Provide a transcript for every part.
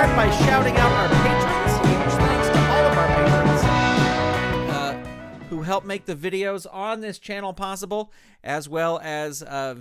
start by shouting out our patrons. Huge thanks to all of our patrons who help make the videos on this channel possible, as well as other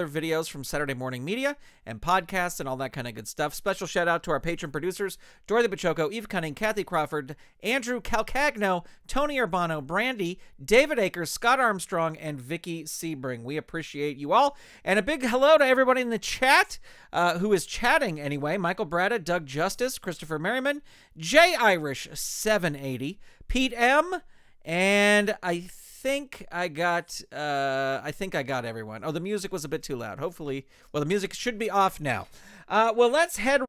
videos from Saturday Morning Media and podcasts and all that kind of good stuff. Special shout out to our patron producers, Dorothy Pachoco, Eve Cunning, Kathy Crawford, Andrew Calcagno, Tony Urbano, Brandy, David Akers, Scott Armstrong, and Vicky Sebring. We appreciate you all. And a big hello to everybody in the chat who is chatting anyway. Michael Bradda, Doug Justice, Christopher Merriman, Jay Irish 780, Pete M., and I think I got everyone. Oh, the music was a bit too loud. Hopefully, well, the music should be off now. Well, let's head.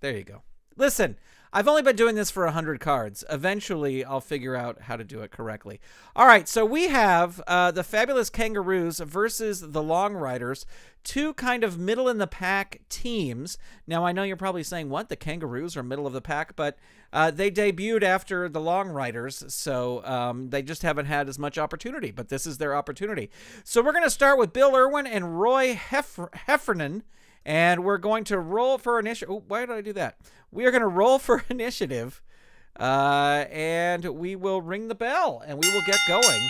There you go. Listen, I've only been doing this for 100 cards. Eventually, I'll figure out how to do it correctly. All right, so we have the fabulous Kangaroos versus the Long Riders, two kind of middle-in-the-pack teams. Now, I know you're probably saying, what, the Kangaroos are middle of the pack? But they debuted after the Long Riders, so they just haven't had as much opportunity. But this is their opportunity. So we're going to start with Bill Irwin and Roy Heffernan. And we're going to roll for initiative. Oh, why did I do that? We are going to roll for initiative. And we will ring the bell. And we will get going.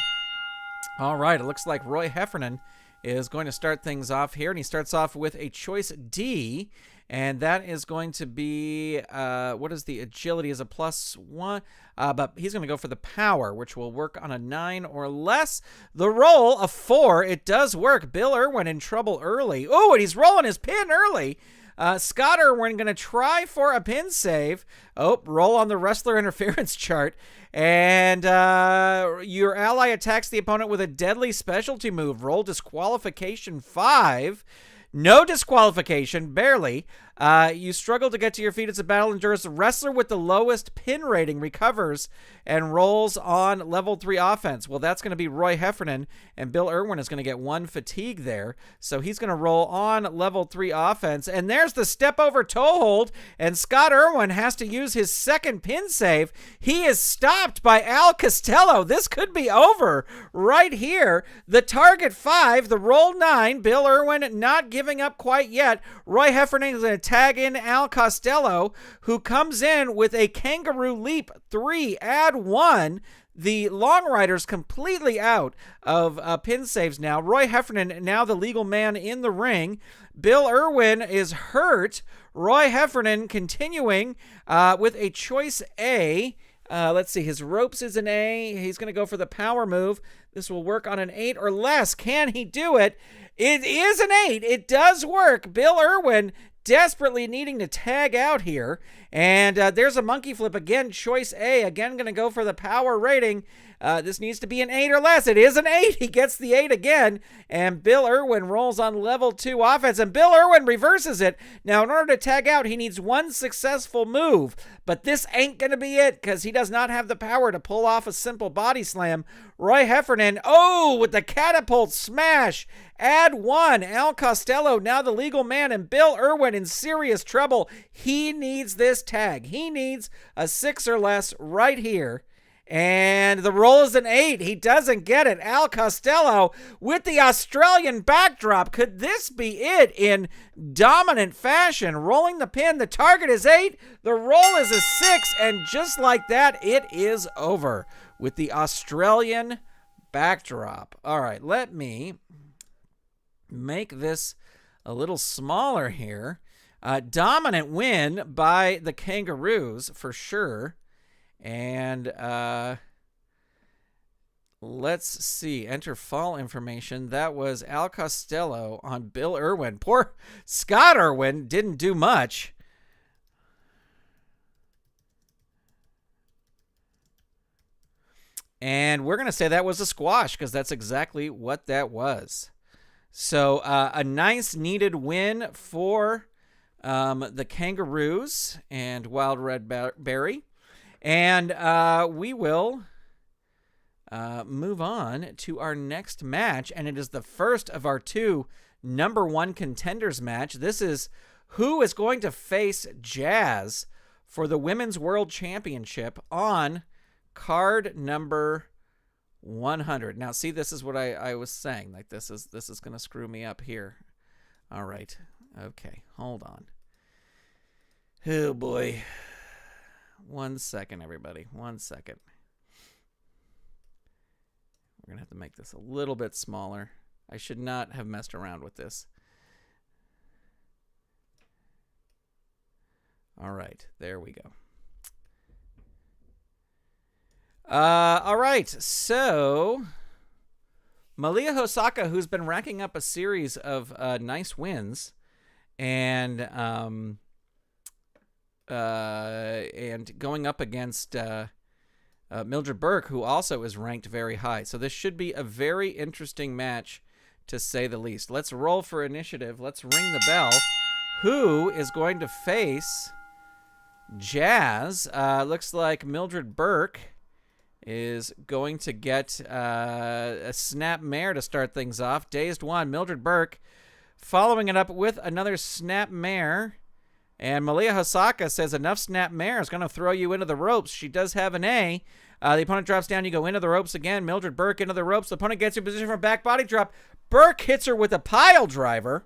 All right. It looks like Roy Heffernan is going to start things off here. And he starts off with a choice D. And that is going to be, what is the agility? Is a +1. But he's going to go for the power, which will work on a 9 or less. The roll, a 4. It does work. Bill Irwin in trouble early. Oh, and he's rolling his pin early. Scott Irwin going to try for a pin save. Oh, roll on the wrestler interference chart. And your ally attacks the opponent with a deadly specialty move. Roll disqualification 5. No disqualification, barely. You struggle to get to your feet as a battle endures. The wrestler with the lowest pin rating recovers and rolls on level 3 offense. Well, that's going to be Roy Heffernan, and Bill Irwin is going to get 1 fatigue there. So he's going to roll on level 3 offense. And there's the step over toe hold, and Scott Irwin has to use his second pin save. He is stopped by Al Costello. This could be over right here. The target 5, the roll 9. Bill Irwin not giving up quite yet. Roy Heffernan is going to tag in Al Costello, who comes in with a Kangaroo Leap 3, add 1. The Long Riders completely out of pin saves now. Roy Heffernan now the legal man in the ring. Bill Irwin is hurt. Roy Heffernan continuing with a choice A. Let's see, his ropes is an A. He's going to go for the power move. This will work on an 8 or less. Can he do it? It is an 8. It does work. Bill Irwin desperately needing to tag out here. And there's a monkey flip again. Choice A. Again, going to go for the power rating. This needs to be an 8 or less. It is an 8. He gets the 8 again. And Bill Irwin rolls on level 2 offense. And Bill Irwin reverses it. Now, in order to tag out, he needs 1 successful move. But this ain't going to be it because he does not have the power to pull off a simple body slam. Roy Heffernan, oh, with the catapult smash. Add 1. Al Costello, now the legal man, and Bill Irwin in serious trouble. He needs this tag. He needs a 6 or less right here. And the roll is an 8. He doesn't get it. Al Costello with the Australian backdrop. Could this be it in dominant fashion? Rolling the pin. The target is 8. The roll is a 6. And just like that, it is over with the Australian backdrop. All right, let me make this a little smaller here. Dominant win by the Kangaroos for sure. And Let's see. Enter fall information. That was Al Costello on Bill Irwin. Poor Scott Irwin didn't do much. And we're going to say that was a squash because that's exactly what that was. So a nice needed win for the Kangaroos and Wild Red Berry. And we will move on to our next match. And it is the first of our 2 number 1 contenders match. This is who is going to face Jazz for the Women's World Championship on card number 100. Now, see, this is what I was saying. Like, this is going to screw me up here. All right. Okay. Hold on. Oh, boy. 1 second, everybody. 1 second. We're going to have to make this a little bit smaller. I should not have messed around with this. All right. There we go. All right, so Malia Hosaka, who's been racking up a series of nice wins, and going up against Mildred Burke, who also is ranked very high. So this should be a very interesting match, to say the least. Let's roll for initiative. Let's ring the bell. Who is going to face Jazz? Looks like Mildred Burke is going to get a snap mare to start things off. Dazed one, Mildred Burke following it up with another snap mare. And Malia Hosaka says enough snap mare is going to throw you into the ropes. She does have an A. The opponent drops down. You go into the ropes again. Mildred Burke into the ropes. The opponent gets you in position for a back body drop. Burke hits her with a pile driver.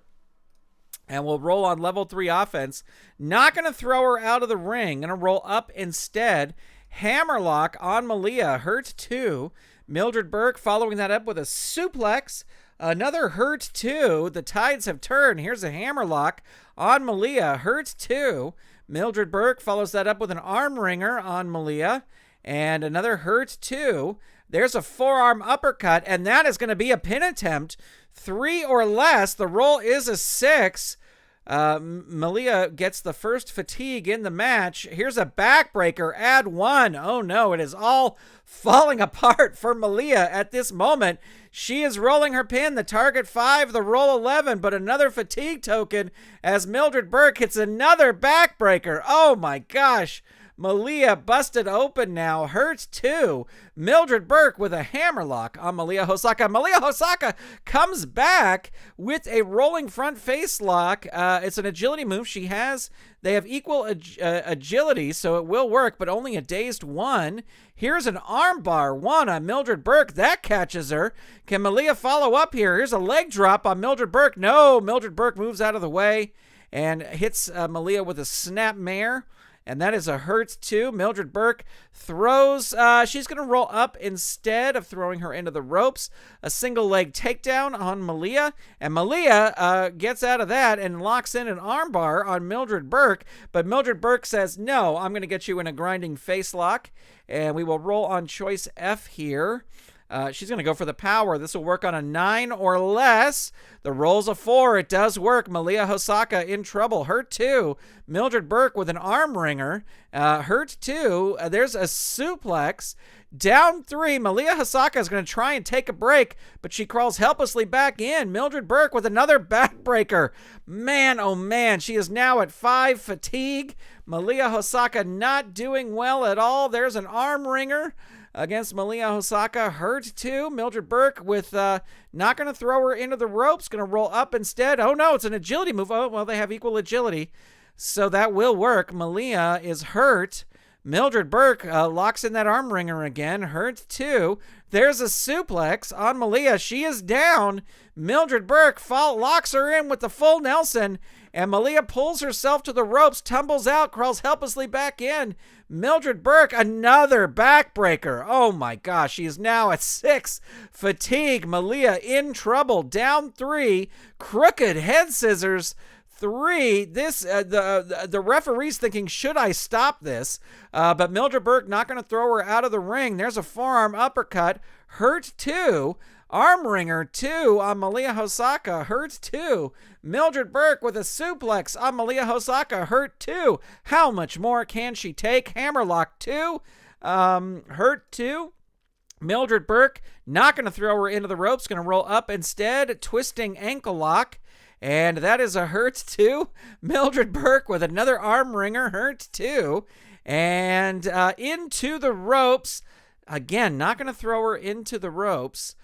And we'll roll on level 3 offense. Not going to throw her out of the ring. Going to roll up instead. Hammerlock on Malia, hurt 2. Mildred Burke following that up with a suplex. Another hurt 2. The tides have turned. Here's a hammerlock on Malia, hurt 2. Mildred Burke follows that up with an arm wringer on Malia. And another hurt 2. There's a forearm uppercut, and that is going to be a pin attempt. 3 or less. The roll is a 6. Malia gets the first fatigue in the match. Here's a backbreaker. Add 1. Oh no, it is all falling apart for Malia at this moment. She is rolling her pin. The target 5, the roll 11, but another fatigue token as Mildred Burke hits another backbreaker. Oh my gosh. Malia busted open now. Hurts 2. Mildred Burke with a hammerlock on Malia Hosaka. Malia Hosaka comes back with a rolling front face lock. It's an agility move. They have equal agility, so it will work, but only a dazed 1. Here's an armbar 1 on Mildred Burke. That catches her. Can Malia follow up here? Here's a leg drop on Mildred Burke. No, Mildred Burke moves out of the way and hits Malia with a snap mare. And that is a hurt 2. Mildred Burke throws. She's going to roll up instead of throwing her into the ropes. A single leg takedown on Malia. And Malia gets out of that and locks in an armbar on Mildred Burke. But Mildred Burke says, no, I'm going to get you in a grinding face lock. And we will roll on choice F here. She's going to go for the power. This will work on a 9 or less. The roll's a 4. It does work. Malia Hosaka in trouble. Hurt 2. Mildred Burke with an arm wringer. Hurt 2. There's a suplex. Down 3. Malia Hosaka is going to try and take a break, but she crawls helplessly back in. Mildred Burke with another backbreaker. Man, oh man, she is now at 5 fatigue. Malia Hosaka not doing well at all. There's an arm wringer against Malia Hosaka. Hurt 2. Mildred Burke with not going to throw her into the ropes. Going to roll up instead. Oh no, it's an agility move. Oh, well, they have equal agility, so that will work. Malia is hurt. Mildred Burke locks in that arm wringer again. Hurt 2. There's a suplex on Malia. She is down. Mildred Burke locks her in with the full Nelson, and Malia pulls herself to the ropes, tumbles out, crawls helplessly back in. Mildred Burke, another backbreaker. Oh my gosh, she is now at 6 fatigue. Malia in trouble. Down 3. Crooked head scissors. 3. This the referee's thinking, should I stop this? But Mildred Burke not going to throw her out of the ring. There's a forearm uppercut. hurt 2. Arm wringer 2 on Malia Hosaka, hurt 2. Mildred Burke with a suplex on Malia Hosaka, hurt 2. How much more can she take? Hammerlock 2, hurt 2. Mildred Burke not going to throw her into the ropes, going to roll up instead, twisting ankle lock. And that is a hurt 2. Mildred Burke with another arm wringer, hurt 2. And into the ropes. Again, not going to throw her into the ropes.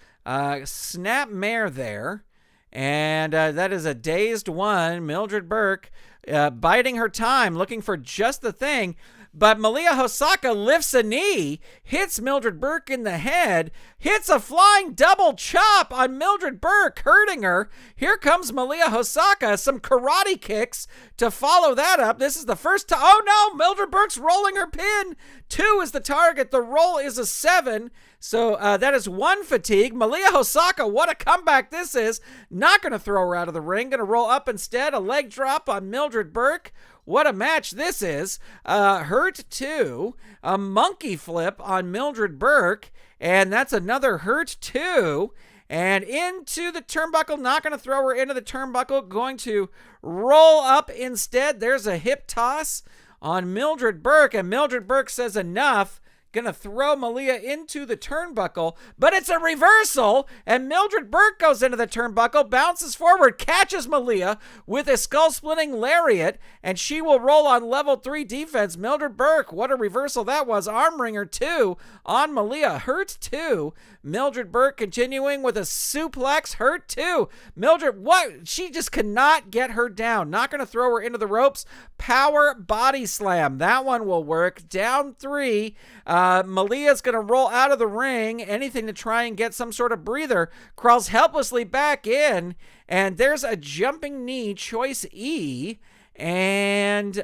Snap mare there. And that is a dazed 1. Mildred Burke biding her time, looking for just the thing. But Malia Hosaka lifts a knee, hits Mildred Burke in the head, hits a flying double chop on Mildred Burke, hurting her. Here comes Malia Hosaka, some karate kicks to follow that up. This is the first time. Oh no, Mildred Burke's rolling her pin. 2 is the target. The roll is a 7. So that is 1 fatigue. Malia Hosaka, what a comeback this is. Not going to throw her out of the ring. Going to roll up instead. A leg drop on Mildred Burke. What a match this is. Hurt 2. A monkey flip on Mildred Burke. And that's another hurt 2. And into the turnbuckle. Not going to throw her into the turnbuckle. Going to roll up instead. There's a hip toss on Mildred Burke. And Mildred Burke says enough. Gonna throw Malia into the turnbuckle, but it's a reversal, and Mildred Burke goes into the turnbuckle, bounces forward, catches Malia with a skull-splitting lariat, and she will roll on level 3 defense. Mildred Burke, what a reversal that was. Arm wringer 2 on Malia, hurt 2. Mildred Burke continuing with a suplex, hurt 2. Mildred, what? She just cannot get her down. Not going to throw her into the ropes. Power body slam. That one will work. Down 3. Malia's going to roll out of the ring. Anything to try and get some sort of breather. Crawls helplessly back in. And there's a jumping knee, choice E. And,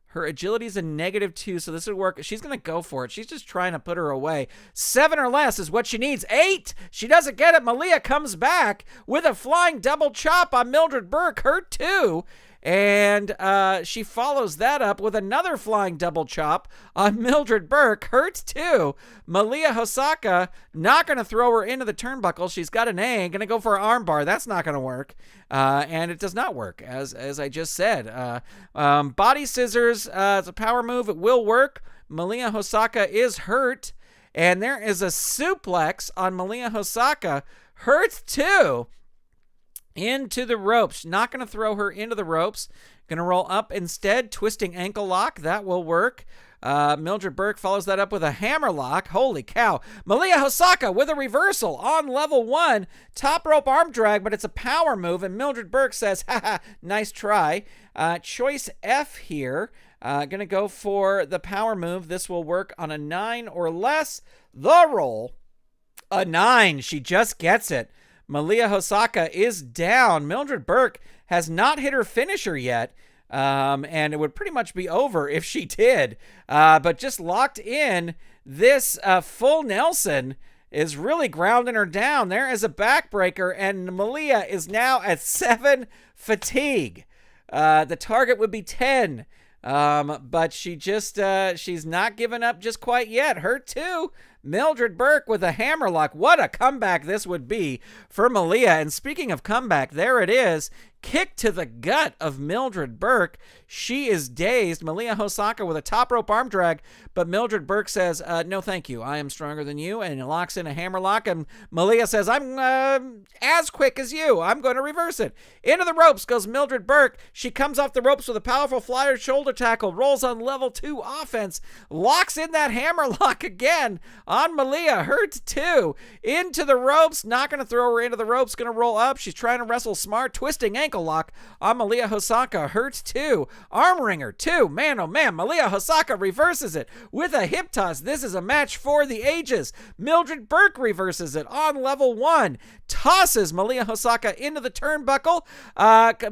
her agility is a -2, so this would work. She's going to go for it. She's just trying to put her away. 7 or less is what she needs. 8! She doesn't get it. Malia comes back with a flying double chop on Mildred Burke, hurt 2. And she follows that up with another flying double chop on Mildred Burke, hurt 2. Malia Hosaka not going to throw her into the turnbuckle. She's got an A, going to go for an armbar. That's not going to work. And it does not work, as I just said. Body scissors, it's a power move. It will work. Malia Hosaka is hurt. And there is a suplex on Malia Hosaka, hurt 2. Into the ropes. Not going to throw her into the ropes. Going to roll up instead. Twisting ankle lock. That will work. Mildred Burke follows that up with a hammer lock. Holy cow. Malia Hosaka with a reversal on level 1. Top rope arm drag, but it's a power move. And Mildred Burke says, haha, nice try. Choice F here. Going to go for the power move. This will work on a 9 or less. The roll. A 9. She just gets it. Malia Hosaka is down. Mildred Burke has not hit her finisher yet, and it would pretty much be over if she did. But just locked in, this full Nelson is really grounding her down. There is a backbreaker, and Malia is now at 7 fatigue. The target would be 10. But she just, she's not given up just quite yet. Her 2. Mildred Burke with a hammerlock. What a comeback this would be for Malia. And speaking of comeback, there it is. Kick to the gut of Mildred Burke. She is dazed. Malia Hosaka with a top rope arm drag, but Mildred Burke says, no, thank you. I am stronger than you, and locks in a hammerlock, and Malia says, I'm as quick as you. I'm going to reverse it. Into the ropes goes Mildred Burke. She comes off the ropes with a powerful flyer shoulder tackle, rolls on level 2 offense, locks in that hammerlock again on Malia, hurt 2. Into the ropes, not going to throw her into the ropes, going to roll up. She's trying to wrestle smart, twisting ankle lock on Malia Hosaka, hurt 2. Arm wringer 2. Man, oh man, Malia Hosaka reverses it with a hip toss. This is a match for the ages. Mildred Burke reverses it on level 1. Tosses Malia Hosaka into the turnbuckle.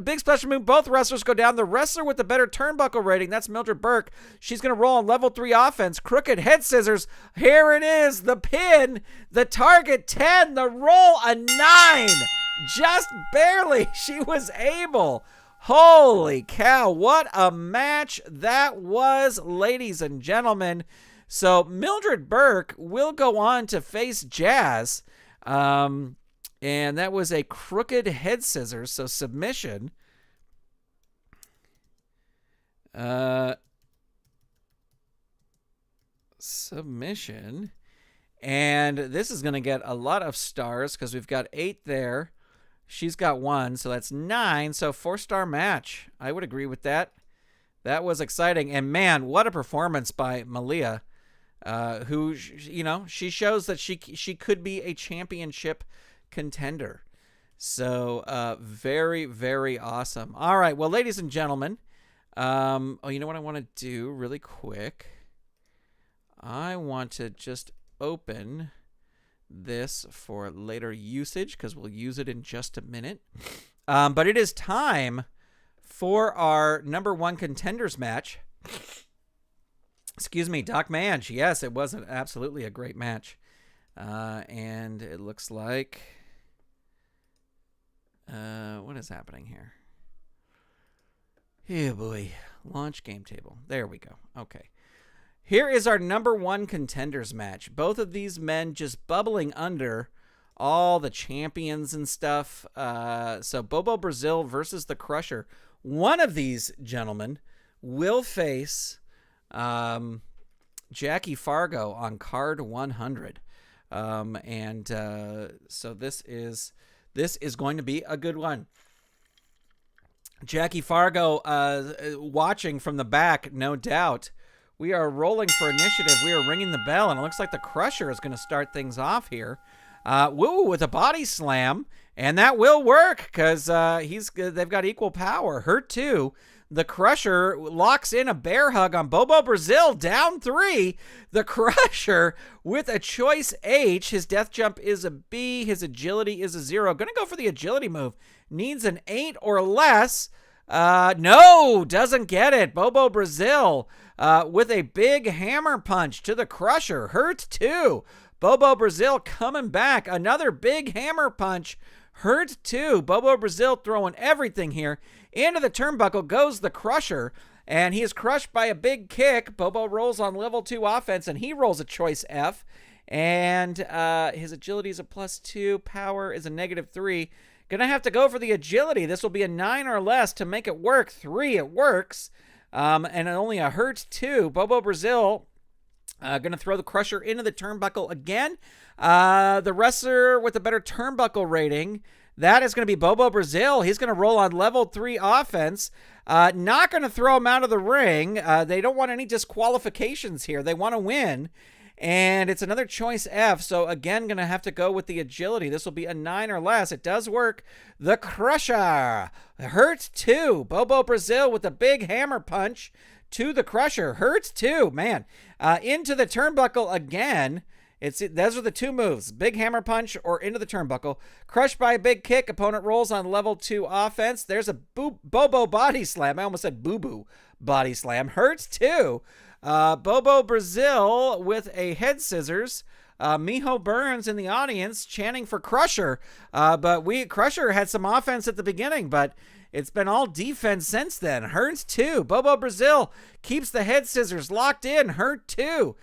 Big special move. Both wrestlers go down. The wrestler with the better turnbuckle rating, that's Mildred Burke. She's going to roll on level 3 offense. Crooked head scissors. Here it is. The pin. The target 10. The roll a 9. Just barely she was able. Holy cow, what a match that was, ladies and gentlemen. So Mildred Burke will go on to face Jazz. And that was a crooked head scissors, so submission. Submission. And this is going to get a lot of stars because we've got 8 there. She's got 1, so that's 9. So 4-star match. I would agree with that. That was exciting. And man, what a performance by Malia, who, you know, she shows that she could be a championship contender. So very, very awesome. All right. Well, ladies and gentlemen, you know what I want to do really quick? I want to just open this for later usage because we'll use it in just a minute. But it is time for our number 1 contenders match. Excuse me, Doc Manch. Yes, it was absolutely a great match. And it looks like... what is happening here? Oh boy. Launch game table. There we go. Okay. Here is our number 1 contenders match. Both of these men just bubbling under all the champions and stuff. So Bobo Brazil versus the Crusher. One of these gentlemen will face Jackie Fargo on card 100. So this is going to be a good one. Jackie Fargo watching from the back, no doubt. We are rolling for initiative. We are ringing the bell, and it looks like the Crusher is going to start things off here. With a body slam, and that will work because they've got equal power. Hurt 2. The Crusher locks in a bear hug on Bobo Brazil, down 3. The Crusher with a choice H. His death jump is a B. His agility is a 0. Going to go for the agility move. Needs an 8 or less. No, doesn't get it. Bobo Brazil with a big hammer punch to the Crusher. Hurt 2. Bobo Brazil coming back. Another big hammer punch. Hurt 2. Bobo Brazil throwing everything here. Into the turnbuckle goes the Crusher, and he is crushed by a big kick. Bobo rolls on level 2 offense, and he rolls a choice F. And his agility is a +2. Power is a -3. Gonna have to go for the agility. This will be a 9 or less to make it work. 3, it works. And only a hurt 2. Bobo Brazil gonna throw the Crusher into the turnbuckle again. The wrestler with a better turnbuckle rating, that is going to be Bobo Brazil. He's going to roll on level 3 offense. Not going to throw him out of the ring. They don't want any disqualifications here. They want to win. And it's another choice F. So again, going to have to go with the agility. This will be a 9 or less. It does work. The Crusher. Hurt 2. Bobo Brazil with a big hammer punch to the Crusher. Hurt 2. Man. Into the turnbuckle again. Those are the 2 moves. Big hammer punch or into the turnbuckle. Crushed by a big kick. Opponent rolls on level 2 offense. There's a Bobo body slam. I almost said boo-boo body slam. Hurts 2. Bobo Brazil with a head scissors. Miho Burns in the audience chanting for Crusher. But Crusher had some offense at the beginning, but it's been all defense since then. Hurts 2. Bobo Brazil keeps the head scissors locked in. Hurt 2.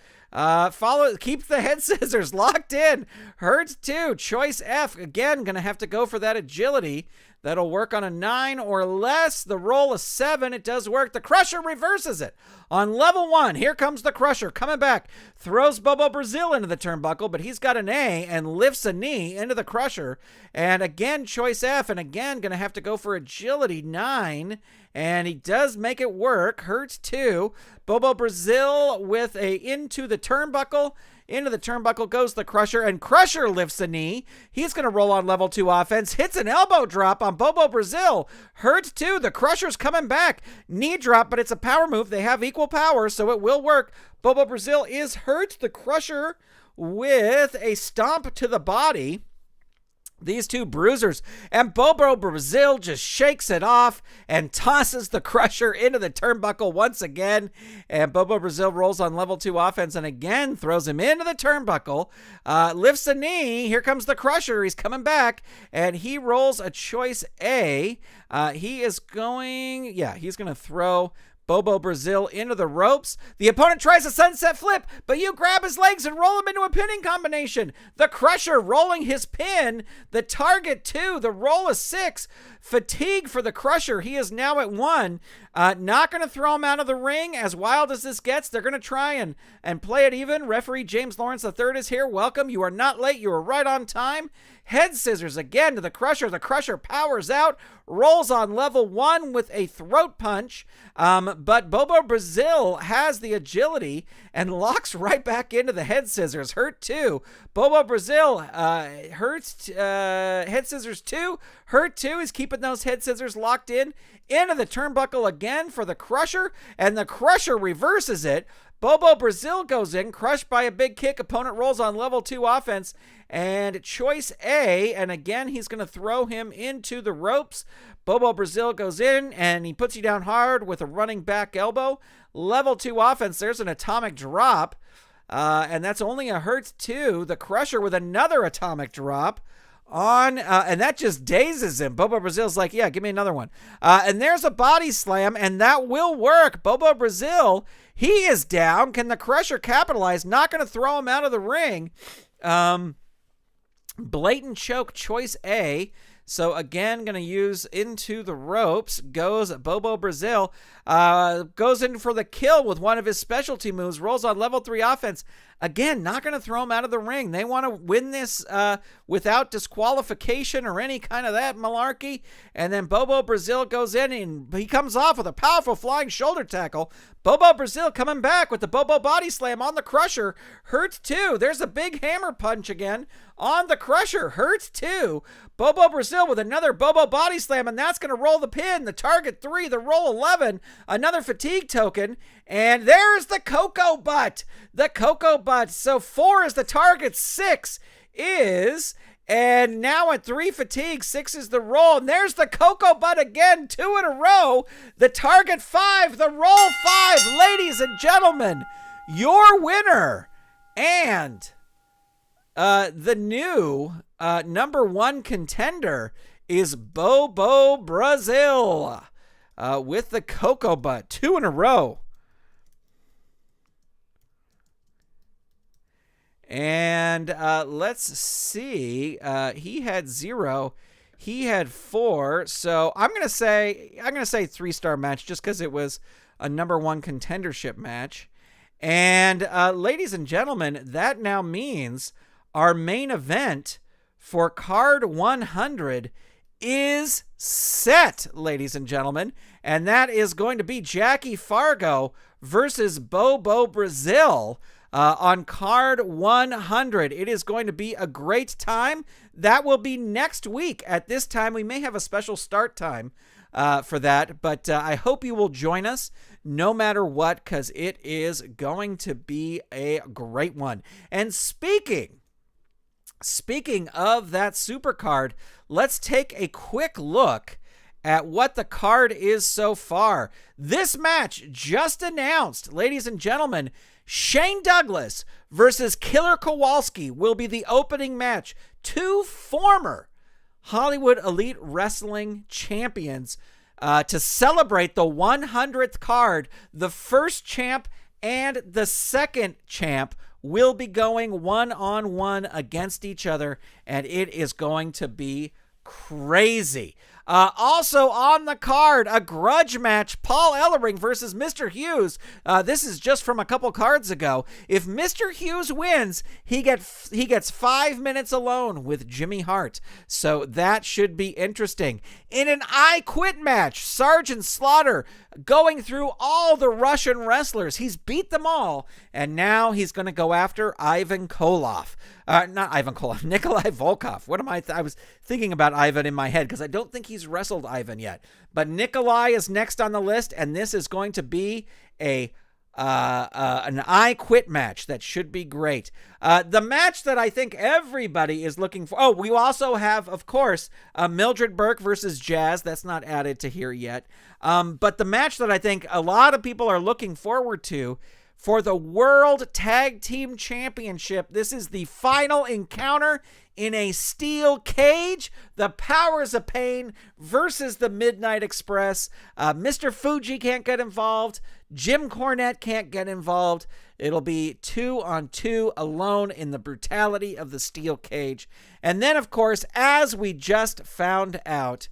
Keeps the head scissors locked in. Hurts 2. Choice F. Again, gonna have to go for that agility. That'll work on a 9 or less. The roll a 7. It does work. The Crusher reverses it. On level 1, here comes the Crusher coming back. Throws Bobo Brazil into the turnbuckle, but he's got an A and lifts a knee into the Crusher. And again, choice F. And again, going to have to go for agility 9. And he does make it work. Hurts 2. Bobo Brazil with a into the turnbuckle. Into the turnbuckle goes the Crusher, and Crusher lifts a knee. He's going to roll on level 2 offense. Hits an elbow drop on Bobo Brazil. Hurts 2. The Crusher's coming back. Knee drop, but it's a power move. They have equal power, so it will work. Bobo Brazil is hurt. The Crusher with a stomp to the body. These 2 bruisers, and Bobo Brazil just shakes it off and tosses the Crusher into the turnbuckle once again. And Bobo Brazil rolls on level 2 offense and again throws him into the turnbuckle, lifts a knee. Here comes the Crusher. He's coming back, and he rolls a choice A. He's going to throw Bobo Brazil into the ropes. The opponent tries a sunset flip, but you grab his legs and roll him into a pinning combination. The Crusher rolling his pin. The target 2. The roll is 6. Fatigue for the Crusher. He is now at 1. Not going to throw him out of the ring. As wild as this gets, they're going to try and play it even. Referee James Lawrence III is here. Welcome. You are not late. You are right on time. Head scissors again to the Crusher. The Crusher powers out, rolls on level 1 with a throat punch. But Bobo Brazil has the agility and locks right back into the head scissors. Hurt 2. Bobo Brazil hurts head scissors 2. Hurt 2 is keeping those head scissors locked in. Into the turnbuckle again for the Crusher, and the Crusher reverses it. Bobo Brazil goes in, crushed by a big kick. Opponent rolls on level 2 offense, and choice A, and again, he's going to throw him into the ropes. Bobo Brazil goes in, and he puts you down hard with a running back elbow. Level 2 offense, there's an atomic drop, and that's only a hurt 2. The Crusher with another atomic drop. And that just dazes him. Bobo Brazil's like, yeah, give me another one. And there's a body slam, and that will work. Bobo Brazil, he is down. Can the Crusher capitalize? Not going to throw him out of the ring. Blatant choke, choice A. So again, going to use into the ropes. Goes Bobo Brazil. Goes in for the kill with one of his specialty moves. Rolls on level 3 offense. Again, not going to throw him out of the ring. They want to win this without disqualification or any kind of that malarkey. And then Bobo Brazil goes in and he comes off with a powerful flying shoulder tackle. Bobo Brazil coming back with the Bobo body slam on the Crusher. Hurts 2. There's a big hammer punch again on the Crusher. Hurts 2. Bobo Brazil with another Bobo body slam, and that's going to roll the pin. The target 3, the roll 11, another fatigue token, and there's the Cocoa Butt. The Cocoa Butt. So 4 is the target, 6 is, and now at 3 fatigue, 6 is the roll, and there's the Cocoa Butt again, 2 in a row. The target 5, the roll 5. Ladies and gentlemen, your winner and the new number 1 contender is Bobo Brazil with the Cocoa Butt. 2 in a row. And let's see. He had 0. He had 4. So I'm gonna say 3-star match just because it was a number 1 contendership match. And ladies and gentlemen, that now means our main event for card 100 is set, ladies and gentlemen. And that is going to be Jackie Fargo versus Bobo Brazil on card 100. It is going to be a great time. That will be next week at this time. We may have a special start time for that, but I hope you will join us no matter what, because it is going to be a great one. And speaking of that super card, let's take a quick look at what the card is so far. This match just announced, ladies and gentlemen, Shane Douglas versus Killer Kowalski will be the opening match. 2 former Hollywood Elite Wrestling champions to celebrate the 100th card. The first champ and the second champ will be going one-on-one against each other, and it is going to be crazy. Also on the card, a grudge match, Paul Ellering versus Mr. Hughes. This is just from a couple cards ago. If Mr. Hughes wins, he gets 5 minutes alone with Jimmy Hart. So that should be interesting. In an I Quit match, Sergeant Slaughter going through all the Russian wrestlers. He's beat them all, and now he's going to go after Ivan Koloff. Not Ivan Koloff, Nikolai Volkov. What am I? I was thinking about Ivan in my head because I don't think he's wrestled Ivan yet. But Nikolai is next on the list, and this is going to be an I Quit match that should be great. The match that I think everybody is looking for. Oh, we also have, of course, Mildred Burke versus Jazz. That's not added to here yet. But the match that I think a lot of people are looking forward to for the World Tag Team Championship. This is the final encounter in a steel cage. The Powers of Pain versus the Midnight Express. Mr. Fuji can't get involved. Jim Cornette can't get involved. It'll be 2-on-2 alone in the brutality of the steel cage. And then, of course, as we just found out,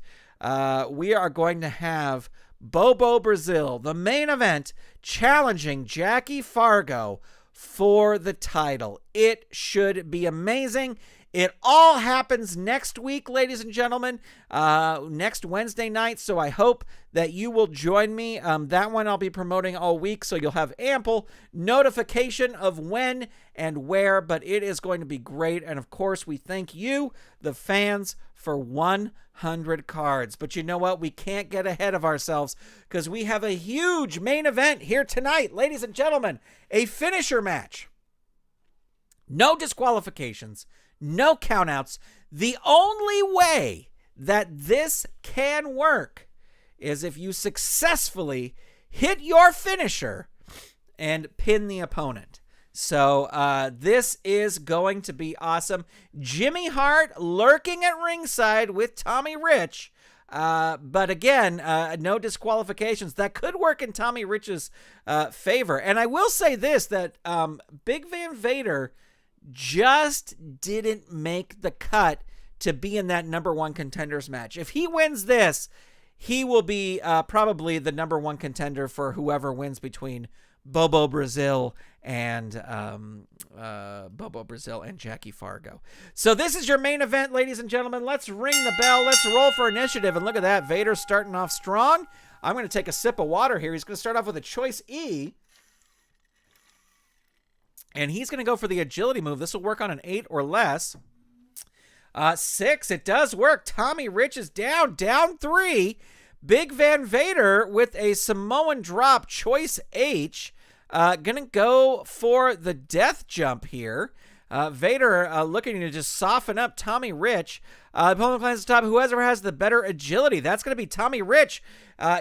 we are going to have Bobo Brazil, the main event, challenging Jackie Fargo for the title. It should be amazing. It all happens next week, ladies and gentlemen, next Wednesday night. So I hope that you will join me. That one I'll be promoting all week, so you'll have ample notification of when and where, but it is going to be great. And of course, we thank you, the fans, for 100 cards. But you know what? We can't get ahead of ourselves because we have a huge main event here tonight, ladies and gentlemen, a finisher match. No disqualifications. No countouts. The only way that this can work is if you successfully hit your finisher and pin the opponent. So this is going to be awesome. Jimmy Hart lurking at ringside with Tommy Rich. But again, no disqualifications. That could work in Tommy Rich's favor. And I will say this, that Big Van Vader just didn't make the cut to be in that number one contenders match. If he wins this, he will be probably the number one contender for whoever wins between Bobo Brazil and Jackie Fargo. So this is your main event, ladies and gentlemen. Let's ring the bell. Let's roll for initiative. And look at that. Vader starting off strong. I'm going to take a sip of water here. He's going to start off with a choice E. And he's going to go for the agility move. This will work on an 8 or less. 6, it does work. Tommy Rich is down 3. Big Van Vader with a Samoan drop, choice H. Gonna go for the death jump here. Vader looking to just soften up Tommy Rich. Opponent climbs the top. Whoever has the better agility, that's going to be Tommy Rich.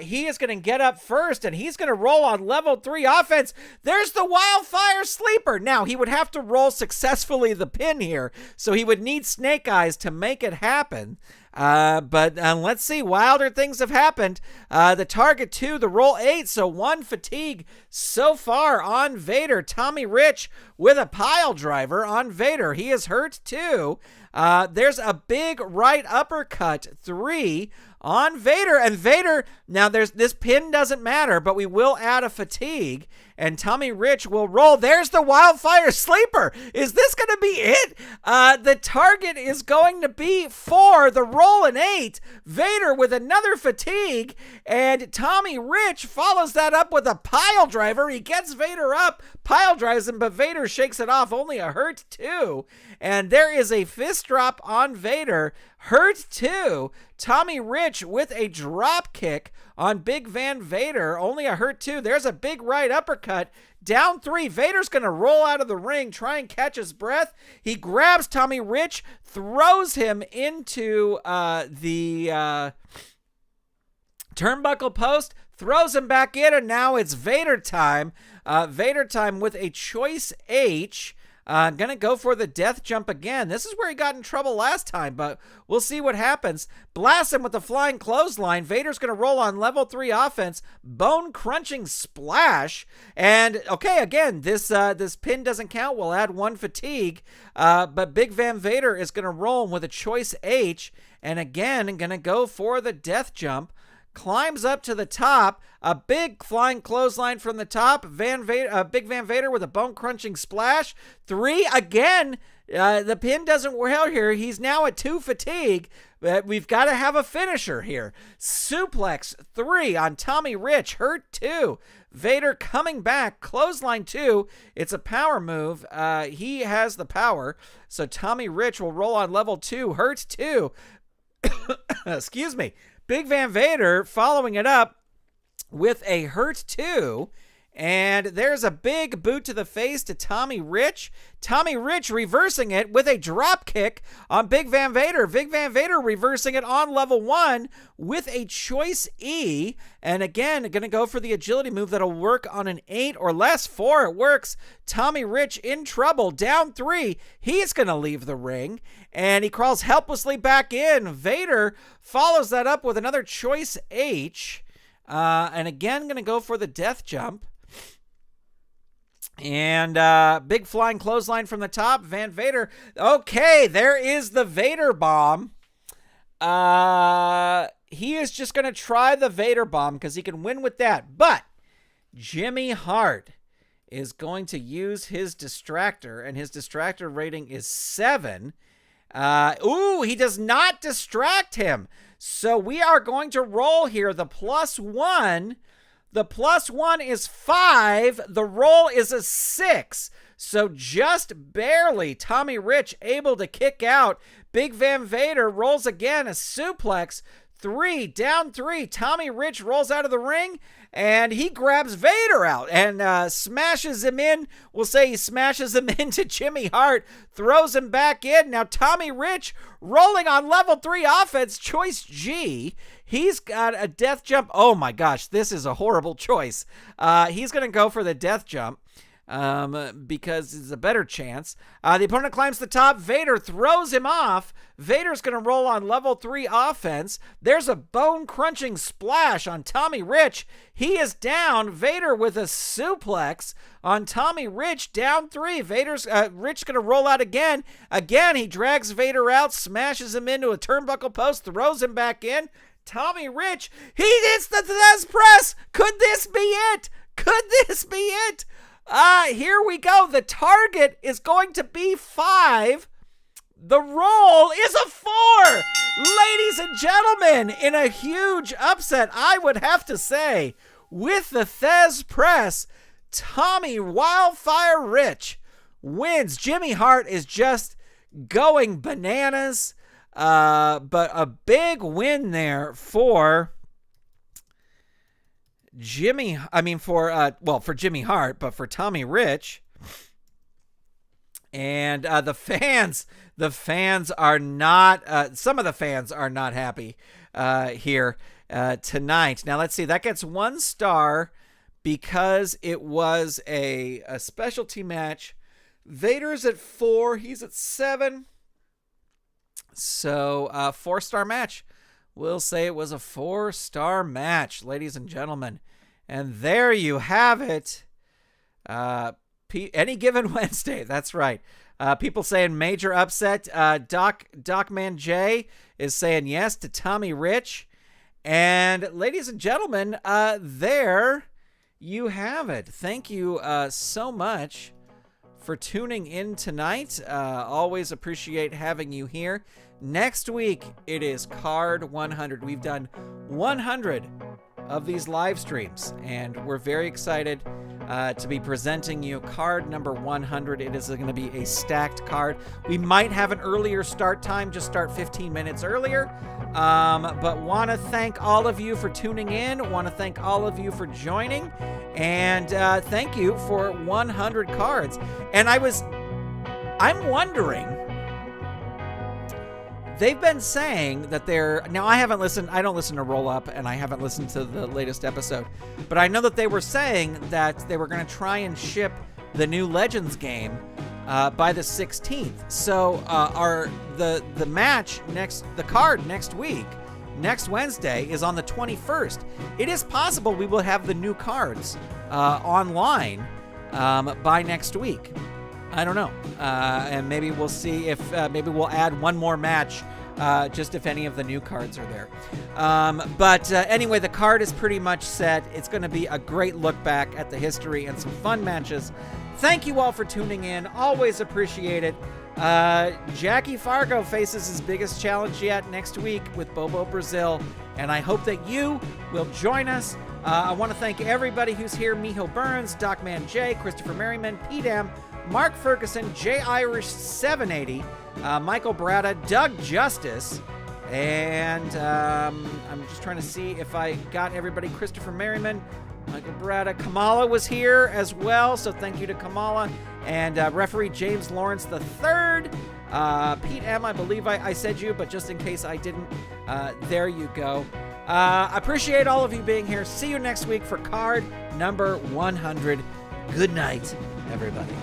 He is going to get up first, and he's going to roll on level 3 offense. There's the Wildfire Sleeper. Now, he would have to roll successfully the pin here, so he would need Snake Eyes to make it happen. But let's see. Wilder things have happened. The target 2, the roll 8, so 1 fatigue so far on Vader. Tommy Rich with a pile driver on Vader. He is hurt too. There's a big right uppercut, 3 on Vader. And Vader, now this pin doesn't matter, but we will add a fatigue. And Tommy Rich will roll. There's the Wildfire Sleeper. Is this going to be it? The target is going to be 4. The roll an 8. Vader with another fatigue. And Tommy Rich follows that up with a pile driver. He gets Vader up, pile drives him, but Vader shakes it off. Only a hurt 2. And there is a fist drop on Vader. Hurt 2. Tommy Rich with a drop kick on Big Van Vader. Only a hurt 2. There's a big right uppercut. Down 3. Vader's going to roll out of the ring, try and catch his breath. He grabs Tommy Rich, throws him into the turnbuckle post, throws him back in, and now it's Vader time. Vader time with a choice H. Gonna go for the death jump again. This is where he got in trouble last time, but we'll see what happens. Blast him with the flying clothesline. Vader's gonna roll on level 3 offense. Bone crunching splash. And okay, again, this pin doesn't count. We'll add 1 fatigue. But Big Van Vader is gonna roll with a choice H. And again, gonna go for the death jump. Climbs up to the top, a big flying clothesline from the top. Big Van Vader with a bone-crunching splash. 3 again. The pin doesn't work here. He's now at 2 fatigue. We've got to have a finisher here. Suplex 3 on Tommy Rich. Hurt 2. Vader coming back. Clothesline 2. It's a power move. He has the power. So Tommy Rich will roll on level 2. Hurt 2. Excuse me. Big Van Vader following it up with a hurt 2. And there's a big boot to the face to Tommy Rich. Tommy Rich reversing it with a drop kick on Big Van Vader. Big Van Vader reversing it on level 1 with a choice E. And again, going to go for the agility move that'll work on an 8 or less. 4, it works. Tommy Rich in trouble. Down 3. He's going to leave the ring. And he crawls helplessly back in. Vader follows that up with another choice H. And again, going to go for the death jump. And big flying clothesline from the top. Van Vader. Okay, there is the Vader bomb. He is just going to try the Vader bomb because he can win with that. But Jimmy Hart is going to use his distractor, and his distractor rating is 7. He does not distract him. So we are going to roll here. The +1. The +1 is 5. The roll is a 6. So just barely Tommy Rich able to kick out. Big Van Vader rolls again, a suplex. 3, down 3. Tommy Rich rolls out of the ring, and he grabs Vader out and smashes him in. We'll say he smashes him into Jimmy Hart, throws him back in. Now Tommy Rich rolling on level 3 offense, choice G. He's got a death jump. Oh my gosh, this is a horrible choice. He's going to go for the death jump. Because it's a better chance. The opponent climbs the top. Vader throws him off. Vader's going to roll on level 3 offense. There's a bone-crunching splash on Tommy Rich. He is down. Vader with a suplex on Tommy Rich. Down 3. Vader's Rich going to roll out again. Again, he drags Vader out, smashes him into a turnbuckle post, throws him back in. Tommy Rich, he hits the Thez press. Could this be it? Could this be it? Here we go. The target is going to be 5. The roll is a 4. Ladies and gentlemen, in a huge upset, I would have to say, with the Thez press, Tommy Wildfire Rich wins. Jimmy Hart is just going bananas. But a big win there for for Jimmy Hart, but for Tommy Rich. And the fans are not, some of the fans are not happy here tonight. Now let's see, that gets 1 star because it was a specialty match. Vader's at 4, he's at 7. So 4-star match. We'll say it was a 4-star match, ladies and gentlemen. And there you have it. Any given Wednesday. That's right. People saying major upset. Docman J is saying yes to Tommy Rich. And ladies and gentlemen, there you have it. Thank you so much for tuning in tonight. Always appreciate having you here. Next week, it is Card 100. We've done 100 of these live streams, and we're very excited to be presenting you card number 100. It is going to be a stacked card. We might have an earlier start time, just start 15 minutes earlier. But want to thank all of you for tuning in. Want to thank all of you for joining. And thank you for 100 cards. And I'm wondering, they've been saying that now I don't listen to Roll Up, and I haven't listened to the latest episode, but I know that they were saying that they were going to try and ship the new Legends game by the 16th. So the match the card next week, next Wednesday, is on the 21st. It is possible we will have the new cards online by next week. I don't know. And maybe we'll see if maybe we'll add one more match just if any of the new cards are there. But anyway, the card is pretty much set. It's going to be a great look back at the history and some fun matches. Thank you all for tuning in. Always appreciate it. Jackie Fargo faces his biggest challenge yet next week with Bobo Brazil, and I hope that you will join us. I want to thank everybody who's here: Miho Burns, Docman J, Christopher Merriman, P-Dam, Mark Ferguson, J Irish 780, Michael Bratta, Doug Justice, and I'm just trying to see if I got everybody. Christopher Merriman, Michael Beretta. Kamala was here as well, so thank you to Kamala. And referee James Lawrence III. Pete M., I believe I said you, but just in case I didn't, there you go. I appreciate all of you being here. See you next week for card number 100. Good night, everybody.